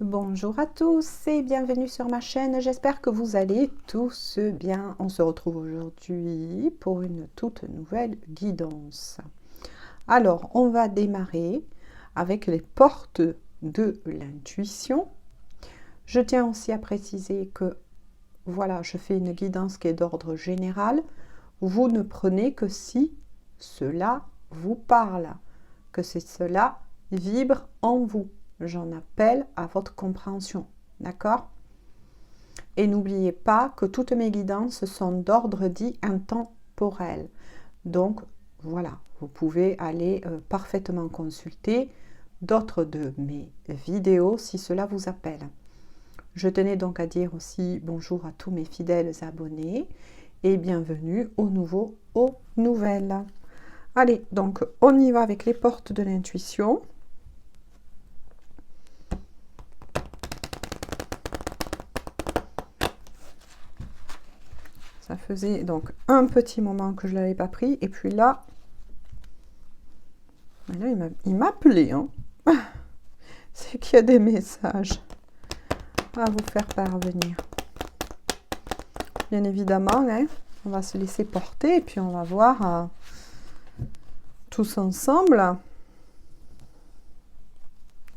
Bonjour à tous et bienvenue sur ma chaîne, j'espère que vous allez tous bien. On se retrouve aujourd'hui pour une toute nouvelle guidance. Alors, on va démarrer avec les portes de l'intuition. Je tiens aussi à préciser que, voilà, je fais une guidance qui est d'ordre général. Vous ne prenez que si cela vous parle, que cela vibre en vous. J'en appelle à votre compréhension, d'accord? Et n'oubliez pas que toutes mes guidances sont d'ordre dit intemporel. Donc, voilà, vous pouvez aller parfaitement consulter d'autres de mes vidéos si cela vous appelle. Je tenais donc à dire aussi bonjour à tous mes fidèles abonnés et bienvenue aux nouveaux, aux nouvelles. Allez, donc on y va avec les portes de l'intuition. Ça faisait donc un petit moment que je ne l'avais pas pris. Et puis là, il m'a appelé. Hein. C'est qu'il y a des messages à vous faire parvenir. Bien évidemment, hein, on va se laisser porter et puis on va voir tous ensemble.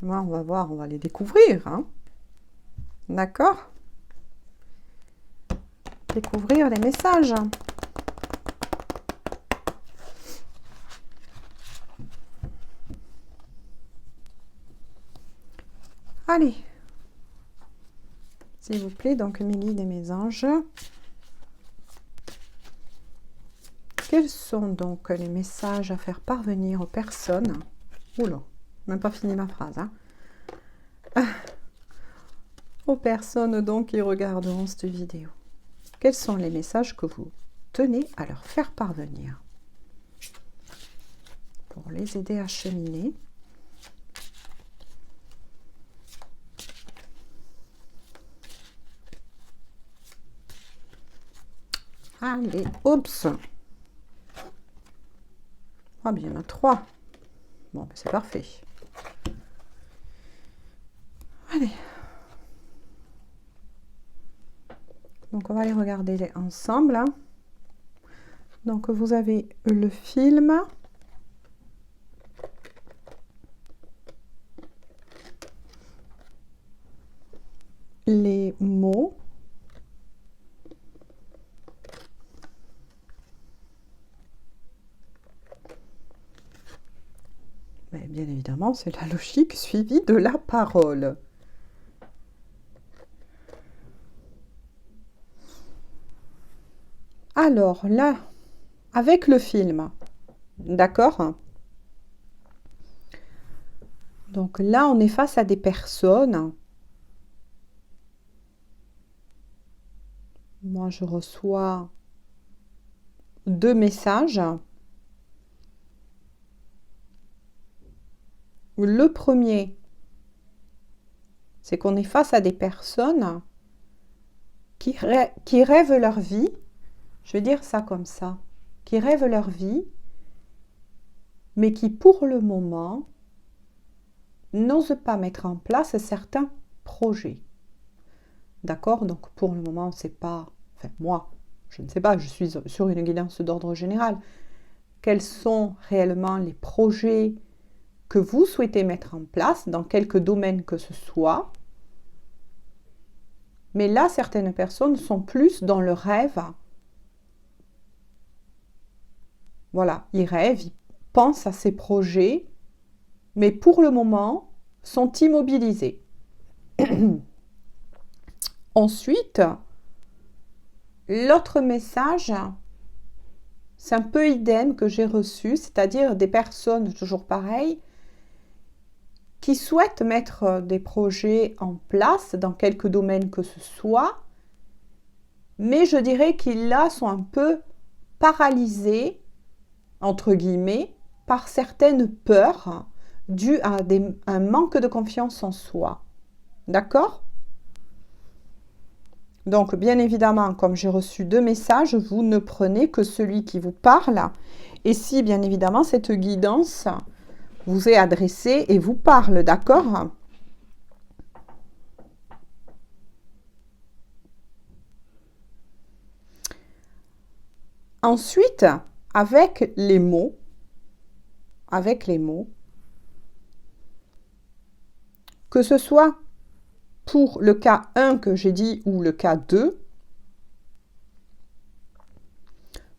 Moi, on va voir, on va les découvrir. Hein. D'accord ? Découvrir les messages. Allez, s'il vous plaît, donc mes guides et mes anges. Quels sont donc les messages à faire parvenir aux personnes? Oula, même pas fini ma phrase. Hein. Aux personnes donc qui regarderont cette vidéo. Quels sont les messages que vous tenez à leur faire parvenir pour les aider à cheminer? Allez, oups. Ah bien, il y en a 3. Bon, ben, c'est parfait. Allez. Donc, on va les regarder ensemble. Hein. Donc, vous avez le film. Les mots. Mais bien évidemment, c'est la logique suivie de la parole. Alors là, avec le film, d'accord? Donc là, on est face à des personnes. Moi, je reçois 2 messages. Le premier, c'est qu'on est face à des personnes qui rêvent leur vie. Je vais dire ça comme ça. Qui rêvent leur vie, mais qui, pour le moment, n'osent pas mettre en place certains projets. D'accord? Donc, pour le moment, c'est pas... Enfin, moi, je ne sais pas, je suis sur une guidance d'ordre général. Quels sont réellement les projets que vous souhaitez mettre en place dans quelque domaine que ce soit? Mais là, certaines personnes sont plus dans le rêve. Voilà, ils rêvent, ils pensent à ces projets, mais pour le moment, sont immobilisés. Ensuite, l'autre message, c'est un peu idem que j'ai reçu, c'est-à-dire des personnes, toujours pareilles, qui souhaitent mettre des projets en place dans quelque domaine que ce soit, mais je dirais qu'ils là sont un peu paralysés, entre guillemets, par certaines peurs dues à un manque de confiance en soi. D'accord? Donc, bien évidemment, comme j'ai reçu 2 messages, vous ne prenez que celui qui vous parle. Et si, bien évidemment, cette guidance vous est adressée et vous parle, d'accord? Ensuite, avec les mots, que ce soit pour le cas 1 que j'ai dit ou le cas 2,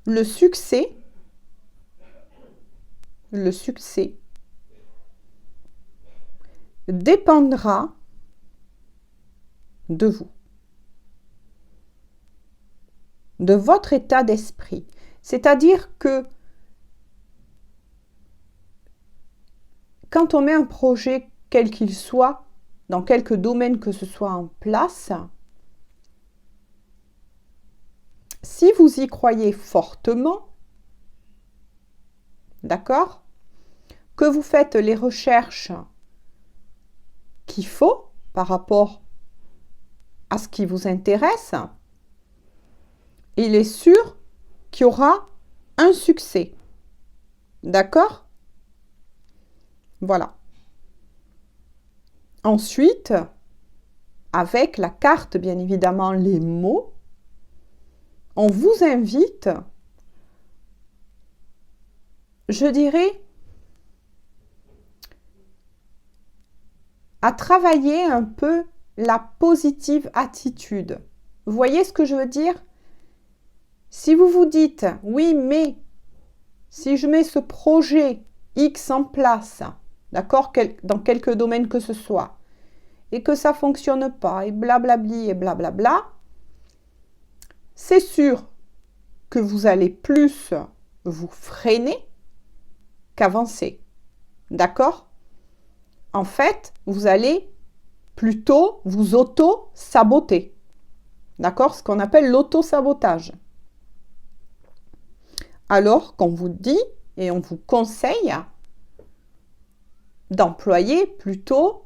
le succès dépendra de vous, de votre état d'esprit. C'est-à-dire que quand on met un projet, quel qu'il soit, dans quelque domaine que ce soit en place, si vous y croyez fortement, d'accord, que vous faites les recherches qu'il faut par rapport à ce qui vous intéresse, il est sûr qu'il y aura un succès. D'accord? Voilà. Ensuite, avec la carte, bien évidemment, les mots, on vous invite, je dirais, à travailler un peu la positive attitude. Vous voyez ce que je veux dire? Si vous vous dites, oui, mais si je mets ce projet X en place, d'accord, dans quelque domaine que ce soit, et que ça ne fonctionne pas, et blablabli, et blablabla, c'est sûr que vous allez plus vous freiner qu'avancer. D'accord? En fait, vous allez plutôt vous auto-saboter. D'accord? Ce qu'on appelle l'auto-sabotage. Alors qu'on vous dit et on vous conseille d'employer plutôt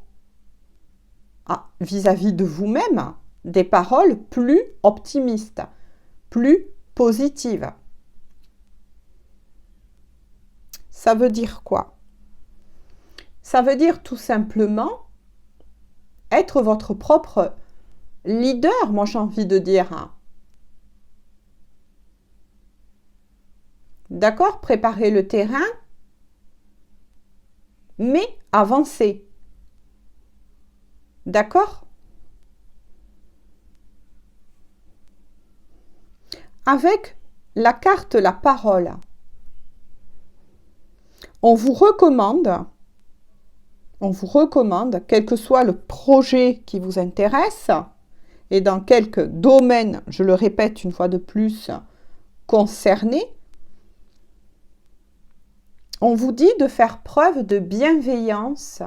vis-à-vis de vous-même des paroles plus optimistes, plus positives. Ça veut dire quoi? Ça veut dire tout simplement être votre propre leader, moi j'ai envie de dire. D'accord? Préparer le terrain, mais avancer. D'accord? Avec la carte la parole, on vous recommande, quel que soit le projet qui vous intéresse, et dans quelques domaines, je le répète une fois de plus, concernés, on vous dit de faire preuve de bienveillance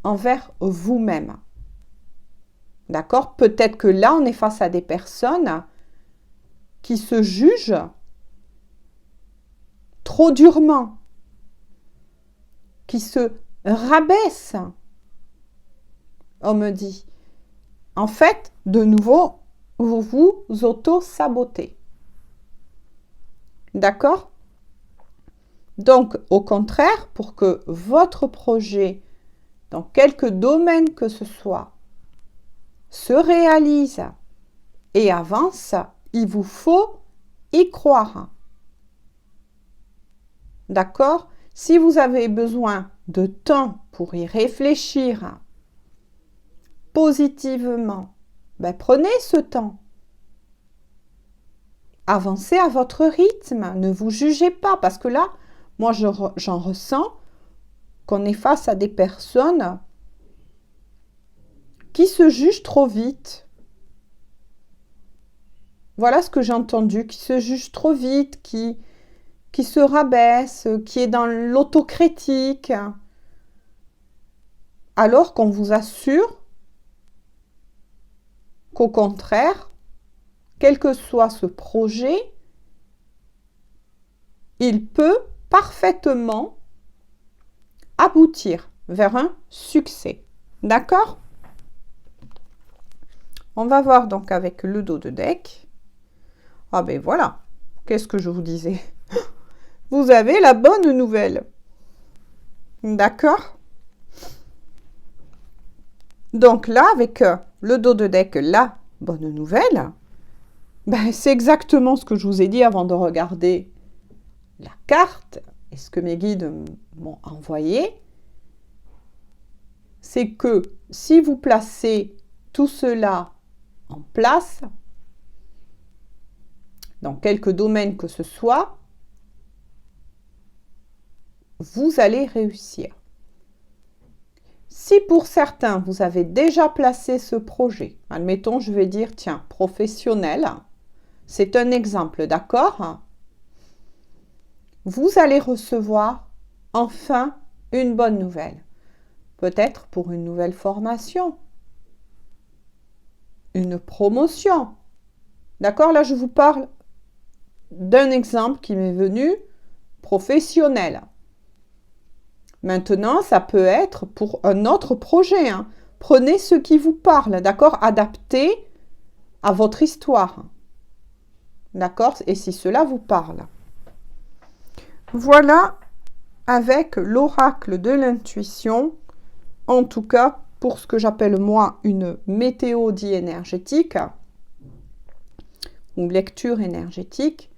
envers vous-même. D'accord? Peut-être que là, on est face à des personnes qui se jugent trop durement, qui se rabaissent. On me dit. En fait, de nouveau, vous vous auto-sabotez. D'accord? Donc, au contraire, pour que votre projet, dans quelque domaine que ce soit, se réalise et avance, il vous faut y croire. D'accord? Si vous avez besoin de temps pour y réfléchir positivement, ben prenez ce temps. Avancez à votre rythme. Ne vous jugez pas parce que là, moi, j'en ressens qu'on est face à des personnes qui se jugent trop vite. Voilà ce que j'ai entendu, qui se jugent trop vite, qui se rabaisse, qui est dans l'autocritique, alors qu'on vous assure qu'au contraire, quel que soit ce projet, il peut parfaitement aboutir vers un succès. D'accord? On va voir donc avec le dos de deck. Ah ben voilà, qu'est-ce que je vous disais? Vous avez la bonne nouvelle. D'accord? Donc là, avec le dos de deck, la bonne nouvelle, Ben, c'est exactement ce que je vous ai dit avant de regarder la carte et ce que mes guides m'ont envoyé. C'est que si vous placez tout cela en place, dans quelque domaine que ce soit, vous allez réussir. Si pour certains, vous avez déjà placé ce projet, admettons, je vais dire, tiens, professionnel, c'est un exemple, d'accord? Vous allez recevoir enfin une bonne nouvelle. Peut-être pour une nouvelle formation, une promotion. D'accord? Là, je vous parle d'un exemple qui m'est venu professionnel. Maintenant, ça peut être pour un autre projet. Hein. Prenez ce qui vous parle, d'accord? Adaptez à votre histoire. D'accord? Et si cela vous parle. Voilà avec l'oracle de l'intuition, en tout cas pour ce que j'appelle moi une météo dit énergétique, ou lecture énergétique,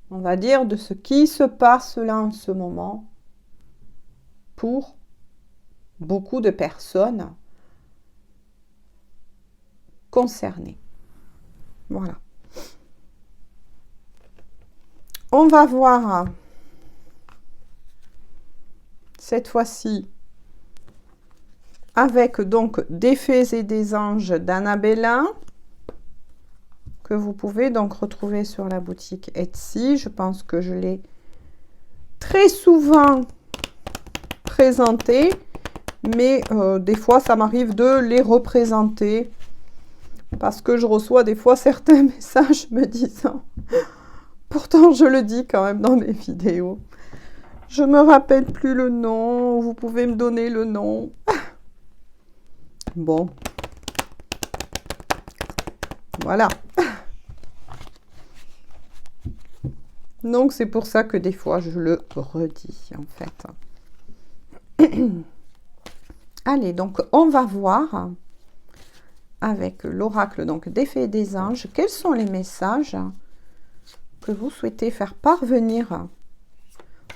on va dire de ce qui se passe là en ce moment pour beaucoup de personnes concernées. Voilà. On va voir cette fois-ci avec donc des fées et des anges d'Annabella que vous pouvez donc retrouver sur la boutique Etsy. Je pense que je l'ai très souvent présenté, mais des fois ça m'arrive de les représenter parce que je reçois des fois certains messages me disant, pourtant je le dis quand même dans mes vidéos, je me rappelle plus le nom, vous pouvez me donner le nom. Bon, voilà. Donc c'est pour ça que des fois je le redis en fait. Allez, donc on va voir avec l'oracle donc des fées et des anges quels sont les messages que vous souhaitez faire parvenir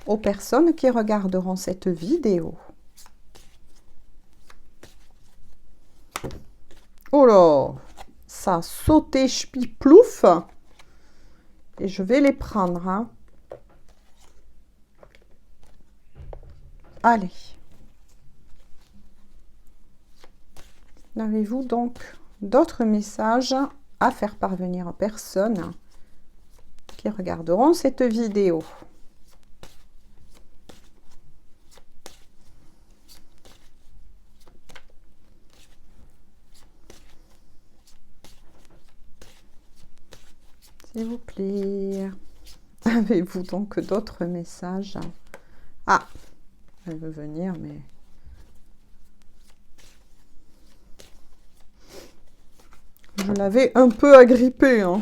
aux personnes qui regarderont cette vidéo. Oh là, ça a sauté ch'piplouf. Et je vais les prendre. Hein. Allez. Avez-vous donc d'autres messages à faire parvenir aux personnes qui regarderont cette vidéo? S'il vous plaît. Avez-vous donc d'autres messages? Ah, elle veut venir, mais... Je l'avais un peu agrippée. Hein.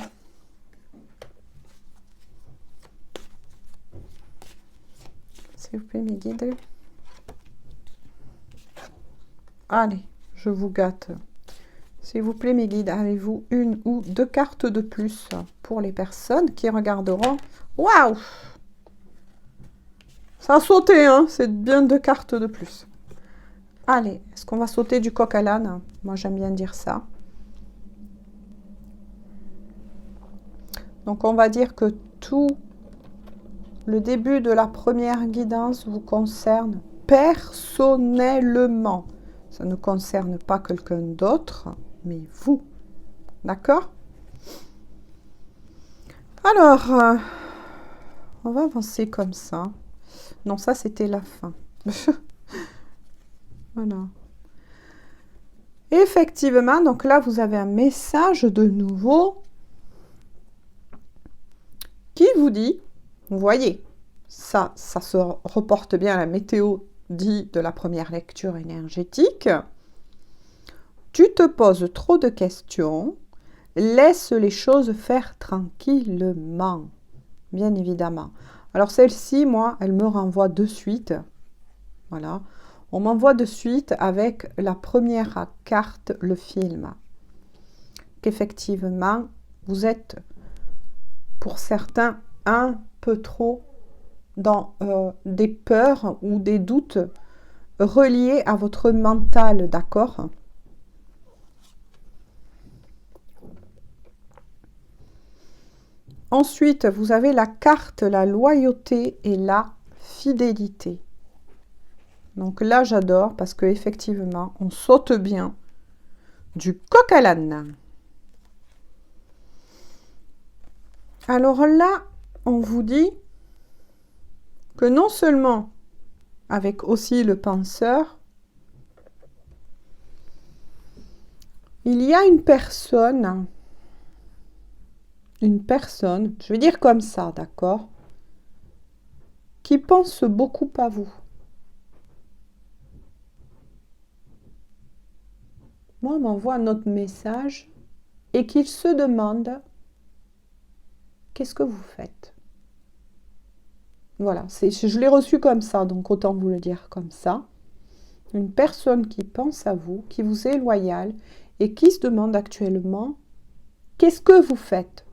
S'il vous plaît, mes guides. Allez, je vous gâte. S'il vous plaît, mes guides, avez-vous une ou deux cartes de plus pour les personnes qui regarderont? Waouh! Ça a sauté, hein? C'est bien deux cartes de plus. Allez, est-ce qu'on va sauter du coq à l'âne? Moi, j'aime bien dire ça. Donc, on va dire que tout le début de la première guidance vous concerne personnellement. Ça ne concerne pas quelqu'un d'autre, mais vous. D'accord? Alors, on va avancer comme ça. Non, ça, c'était la fin. Voilà. Effectivement, donc là, vous avez un message de nouveau qui vous dit, vous voyez, ça se reporte bien à la météo dit de la première lecture énergétique. Tu te poses trop de questions, laisse les choses faire tranquillement, bien évidemment. Alors celle-ci, moi, elle me renvoie de suite, voilà, on m'envoie de suite avec la première carte, le film, qu'effectivement, Vous êtes, pour certains, un peu trop dans des peurs ou des doutes reliés à votre mental, d'accord? Ensuite, vous avez la carte, la loyauté et la fidélité. Donc là, j'adore parce qu'effectivement, on saute bien du coq à l'âne. Alors là, on vous dit que non seulement, avec aussi le penseur, il y a une personne, je vais dire comme ça, d'accord, qui pense beaucoup à vous. Moi, on m'envoie un autre message et qu'il se demande qu'est-ce que vous faites. Voilà, je l'ai reçu comme ça, donc autant vous le dire comme ça. Une personne qui pense à vous, qui vous est loyale et qui se demande actuellement qu'est-ce que vous faites.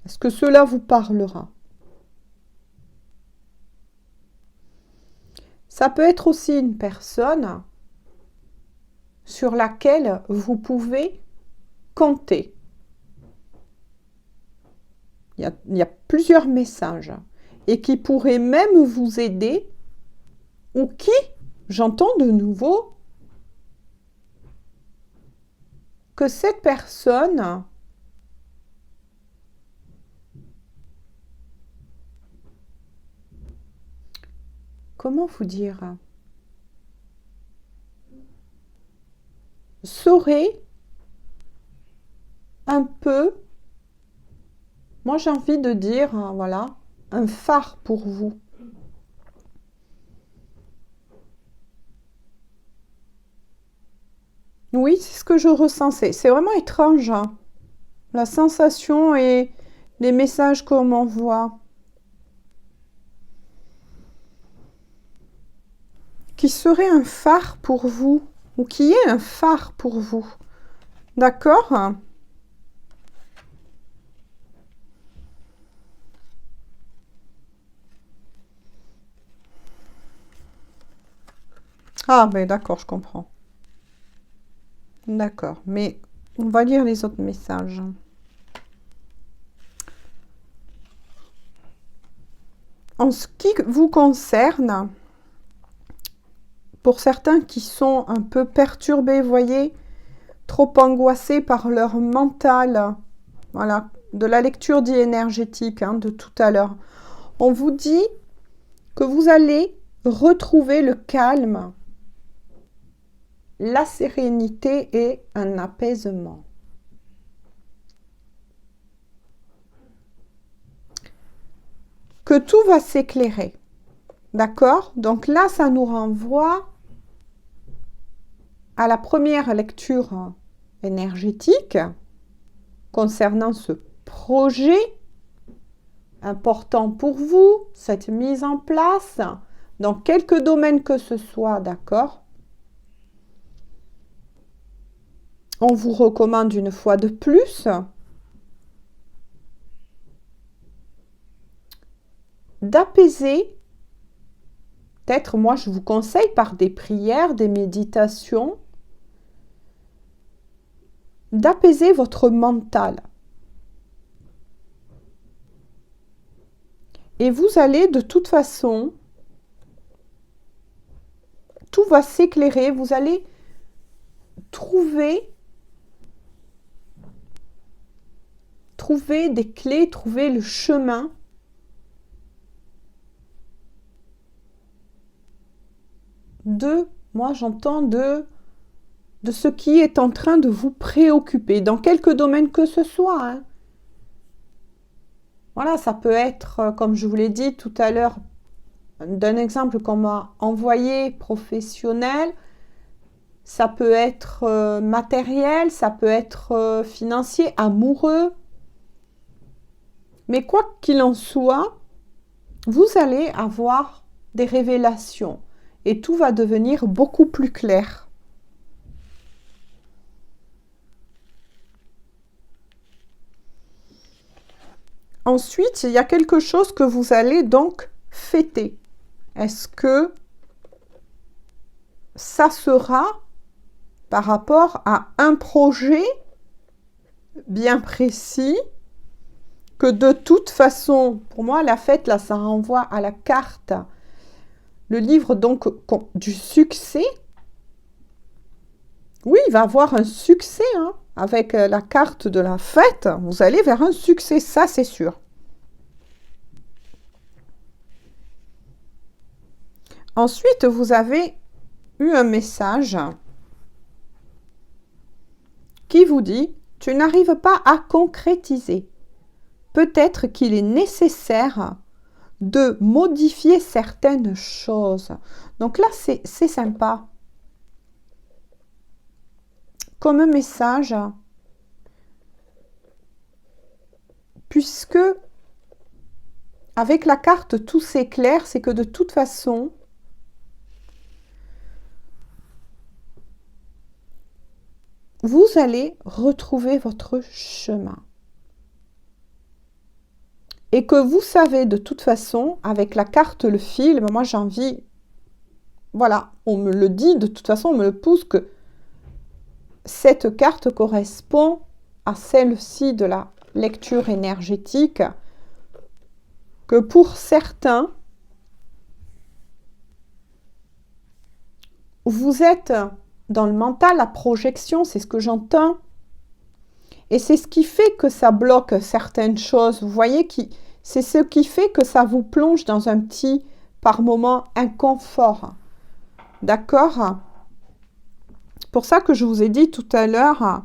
Est-ce que cela vous parlera? Ça peut être aussi une personne sur laquelle vous pouvez compter. Il y a plusieurs messages et qui pourraient même vous aider ou qui, j'entends de nouveau, que cette personne comment vous dire, saurait un peu, moi j'ai envie de dire, voilà, un phare pour vous. Oui, c'est ce que je ressens. C'est vraiment étrange, hein, la sensation et les messages qu'on m'envoie. Qui serait un phare pour vous, ou qui est un phare pour vous. D'accord? Ah, ben d'accord, je comprends. D'accord, mais on va lire les autres messages. En ce qui vous concerne, pour certains qui sont un peu perturbés, voyez, trop angoissés par leur mental, voilà, de la lecture dit énergétique de tout à l'heure, on vous dit que vous allez retrouver le calme, la sérénité et un apaisement. Que tout va s'éclairer. D'accord? Donc là, ça nous renvoie à la première lecture énergétique concernant ce projet important pour vous, cette mise en place, dans quelque domaine que ce soit, d'accord? On vous recommande une fois de plus d'apaiser, peut-être moi je vous conseille par des prières, des méditations, d'apaiser votre mental. Et vous allez de toute façon, tout va s'éclairer, vous allez trouver des clés, trouver le chemin moi j'entends de ce qui est en train de vous préoccuper, dans quelque domaine que ce soit. Hein. Voilà, ça peut être, comme je vous l'ai dit tout à l'heure, d'un exemple qu'on m'a envoyé professionnel, ça peut être matériel, ça peut être financier, amoureux. Mais quoi qu'il en soit, vous allez avoir des révélations et tout va devenir beaucoup plus clair. Ensuite, il y a quelque chose que vous allez donc fêter. Est-ce que ça sera par rapport à un projet bien précis que de toute façon, pour moi, la fête, là, ça renvoie à la carte, le livre donc du succès. Oui, il va avoir un succès, hein, avec la carte de la fête. Vous allez vers un succès, ça c'est sûr. Ensuite, vous avez eu un message qui vous dit « Tu n'arrives pas à concrétiser. Peut-être qu'il est nécessaire de modifier certaines choses. » Donc là, c'est sympa. Comme message, puisque avec la carte tout s'éclaire, c'est que de toute façon, vous allez retrouver votre chemin. Et que vous savez de toute façon, avec la carte, le film, moi j'ai envie, voilà, on me le dit, de toute façon on me le pousse que cette carte correspond à celle-ci de la lecture énergétique, que pour certains, vous êtes dans le mental, la projection, c'est ce que j'entends. Et c'est ce qui fait que ça bloque certaines choses. Vous voyez, c'est ce qui fait que ça vous plonge dans un petit, par moment, inconfort. D'accord ? C'est pour ça que je vous ai dit tout à l'heure,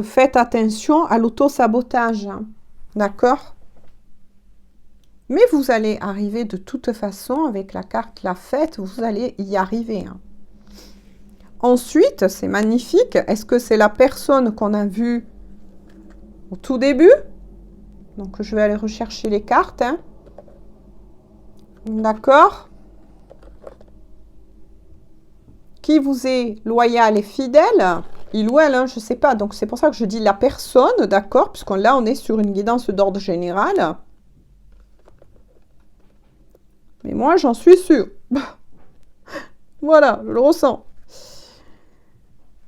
faites attention à l'auto-sabotage. D'accord ? Mais vous allez arriver de toute façon, avec la carte La Fête, vous allez y arriver. Ensuite, c'est magnifique. Est-ce que c'est la personne qu'on a vue au tout début? Donc, je vais aller rechercher les cartes. D'accord? Qui vous est loyal et fidèle? Il ou elle, hein, je ne sais pas. Donc, c'est pour ça que je dis la personne, d'accord? Puisqu'on là, on est sur une guidance d'ordre général. Mais moi, j'en suis sûre. Voilà, je le ressens.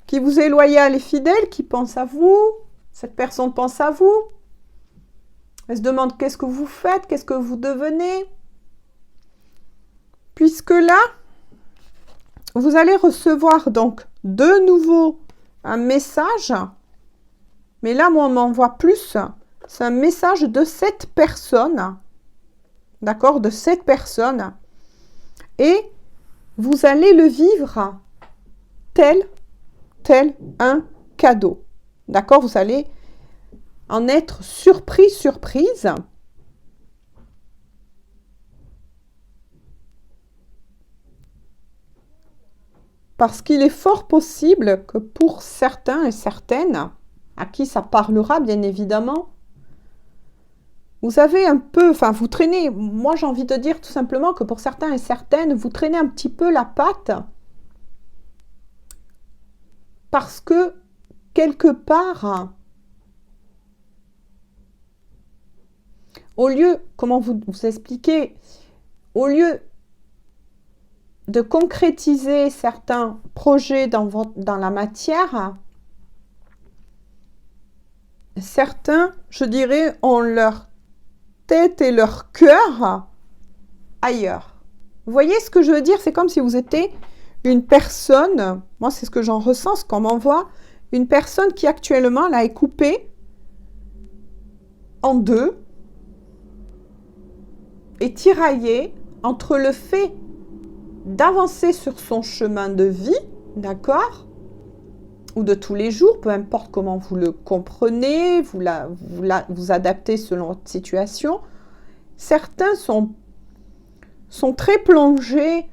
Qui vous est loyal et fidèle, qui pense à vous. Cette personne pense à vous. Elle se demande qu'est-ce que vous faites, qu'est-ce que vous devenez. Puisque là, vous allez recevoir donc de nouveau un message. Mais là, moi, on m'envoie plus. C'est un message de cette personne. D'accord? De cette personne. Et vous allez le vivre tel un cadeau. D'accord? Vous allez en être surprise. Parce qu'il est fort possible que pour certains et certaines, à qui ça parlera bien évidemment, vous avez un peu, enfin vous traînez, moi j'ai envie de dire tout simplement que pour certains et certaines, vous traînez un petit peu la patte parce que quelque part, au lieu, comment vous expliquer, au lieu de concrétiser certains projets dans la matière, certains, je dirais, ont leur tête et leur cœur ailleurs. Vous voyez ce que je veux dire? C'est comme si vous étiez une personne, moi c'est ce que j'en ressens, ce qu'on m'envoie, une personne qui actuellement là est coupée en deux et tiraillée entre le fait d'avancer sur son chemin de vie, d'accord, ou de tous les jours, peu importe comment vous le comprenez, vous adaptez selon votre situation. Certains sont très plongés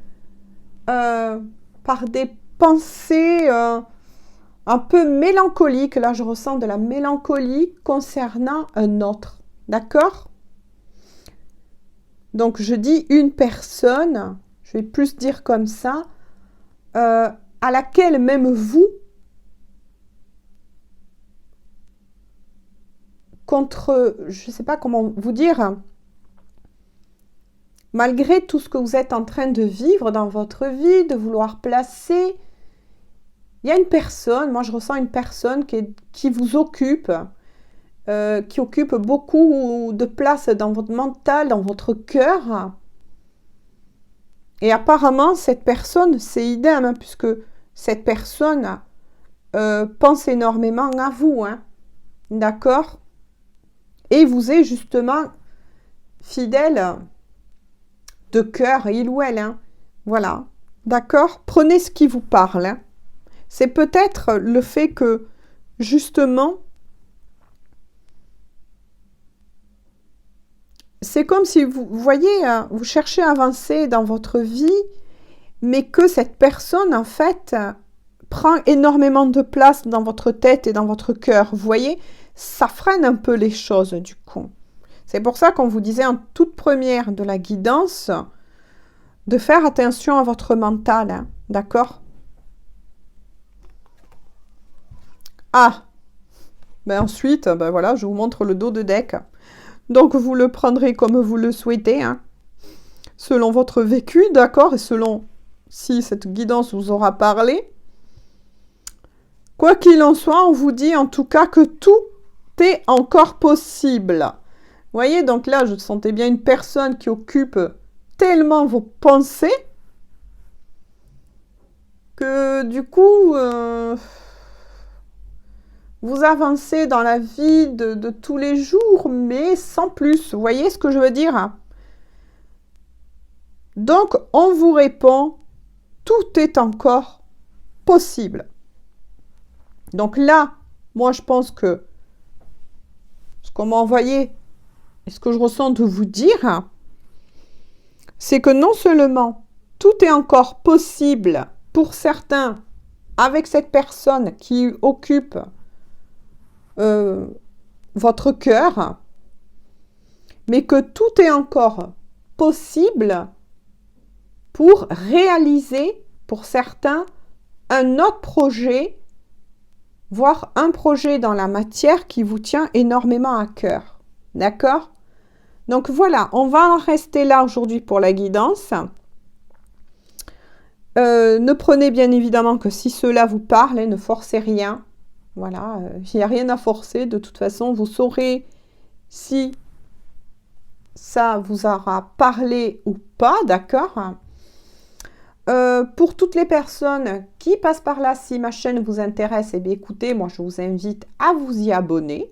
par des pensées un peu mélancoliques. Là, je ressens de la mélancolie concernant un autre, d'accord? Donc, je dis une personne, je vais plus dire comme ça, à laquelle même vous contre, je ne sais pas comment vous dire, malgré tout ce que vous êtes en train de vivre dans votre vie, de vouloir placer, il y a une personne, moi je ressens une personne qui vous occupe, qui occupe beaucoup de place dans votre mental, dans votre cœur. Et apparemment, cette personne, c'est idem, hein, puisque cette personne pense énormément à vous, hein, d'accord? Et vous est justement fidèle de cœur, il ou elle, hein, voilà, d'accord? Prenez ce qui vous parle, hein. C'est peut-être le fait que, justement, c'est comme si vous voyez, vous cherchez à avancer dans votre vie, mais que cette personne, en fait, prend énormément de place dans votre tête et dans votre cœur. Vous voyez, ça freine un peu les choses, du coup. C'est pour ça qu'on vous disait en toute première de la guidance de faire attention à votre mental, hein, d'accord? Ah, ben ensuite, ben voilà, je vous montre le dos de deck. Donc, vous le prendrez comme vous le souhaitez, hein, selon votre vécu, d'accord, et selon si cette guidance vous aura parlé. Quoi qu'il en soit, on vous dit en tout cas que tout est encore possible. Vous voyez, donc là, je sentais bien une personne qui occupe tellement vos pensées que du coup, vous avancez dans la vie de tous les jours, mais sans plus. Vous voyez ce que je veux dire? Donc, on vous répond, tout est encore possible. Donc là, moi, je pense que ce qu'on m'a envoyé et ce que je ressens de vous dire, c'est que non seulement tout est encore possible pour certains avec cette personne qui occupe votre cœur, mais que tout est encore possible pour réaliser pour certains un autre projet, voire un projet dans la matière qui vous tient énormément à cœur. D'accord? Donc voilà, on va en rester là aujourd'hui pour la guidance. Ne prenez bien évidemment que si cela vous parle, ne forcez rien. Voilà, il n'y a rien à forcer. De toute façon, vous saurez si ça vous aura parlé ou pas, d'accord? Pour toutes les personnes qui passent par là, si ma chaîne vous intéresse, eh bien écoutez, moi je vous invite à vous y abonner.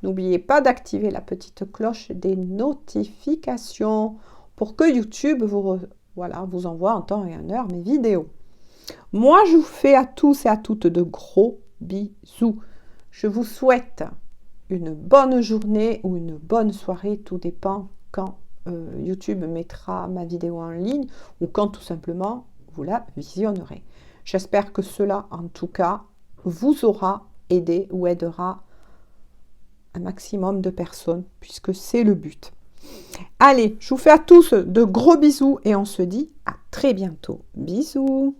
N'oubliez pas d'activer la petite cloche des notifications pour que YouTube vous envoie en temps et en heure mes vidéos. Moi, je vous fais à tous et à toutes de gros bisous. Je vous souhaite une bonne journée ou une bonne soirée, tout dépend quand YouTube mettra ma vidéo en ligne ou quand tout simplement vous la visionnerez. J'espère que cela, en tout cas, vous aura aidé ou aidera un maximum de personnes, puisque c'est le but. Allez, je vous fais à tous de gros bisous et on se dit à très bientôt. Bisous!